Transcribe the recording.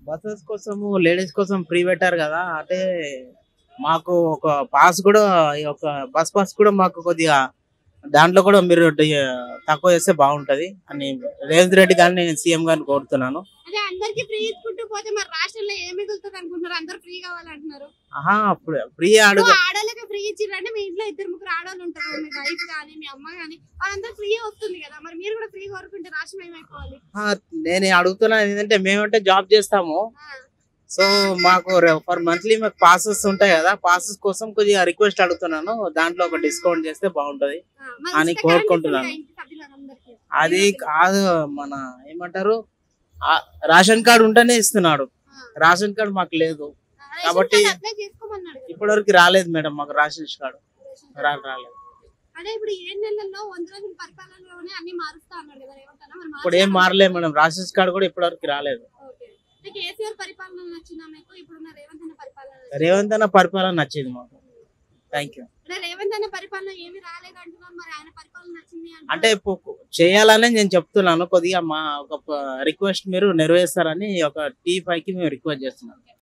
Buses కోసము ladies కోసం free పెట్టారు కదా. అంటే మాకు ఒక పాస్ కూడా, ఈ ఒక బస్ పాస్ కూడా మాకు కొద్దిగా దాంట్లో కూడా మీరు తక్కువ చేస్తే బాగుంటది అని రేవంత్ రెడ్డి గారిని నేను సీఎం గారిని కోరుతున్నాను. అదే అందరికి ఫ్రీ ఇచ్చుకుంటూ పోతే మరి రాష్ట్రంలో ఏం మిగులుతుంది అనుకుంటున్నారు? అందరు ఫ్రీ కావాలంటున్నారు. ఆహా, ఫ్రీ ఇప్పుడు ఆడోళ్ళకి ఫ్రీ ఇచ్చిరంటే మీ ఇంట్లో ఇద్దరు ముగ్గురు ఆడోళ్ళు ఉంటారు, మీ వైఫ్ కానీ మీ అమ్మ కానీ, వాళ్ళందరూ ఫ్రీ వస్తుంది కదా. మరి మీరు కూడా ఫ్రీ కోరుకుంటే రాష్ట్రం ఏమైపోవాలి? నేను అడుగుతున్నాను ఏంటంటే, మేమంటే జాబ్ చేస్తాము. సో మాకు ఫర్ మంత్లీ మాకు పాసెస్ ఉంటాయి కదా, పాసెస్ కోసం కొద్దిగా రిక్వెస్ట్ అడుగుతున్నాను. దాంట్లో ఒక డిస్కౌంట్ చేస్తే బాగుంటది అని కోరుకుంటున్నాను. అది కాదు, మన ఏమంటారు, రేషన్ కార్డు ఉంటేనే ఇస్తున్నాడు. రేషన్ కార్డు మాకు లేదు కాబట్టి ఇప్పటివరకు రాలేదు మేడం, మాకు రేషన్ కార్డు రాలేదు. అదే ఇప్పుడు 7 నెలల్లో 100 రోజుల పరిపాలనలోనే అన్ని మారుస్తా అన్నాడు కదా రేవంత్ అన్న. మరి ఇప్పుడు ఏం మారలేదు మేడం, రేషన్ కార్డు కూడా ఇప్పటివరకు రాలేదు. కేసీఆర్ పరిపాలన నచ్చిందా మీకు? ఇప్పుడున్న రేవంత్ అన్న పరిపాలన? రేవంత్ అన్న పరిపాలన నచ్చింది మాకు. Thank you. రేవంత్ అన్న పరిపాలన ఏమి రాలేదు అంటున్నారు, మరి ఆయన పరిపాలన నచ్చింది అంటే చేయాలని నేను చెప్తున్నాను. కొద్దిగా మా ఒక రిక్వెస్ట్ మీరు నెరవేరుస్తారని ఒక T5 కి మేము రిక్వెస్ట్ చేస్తున్నాం.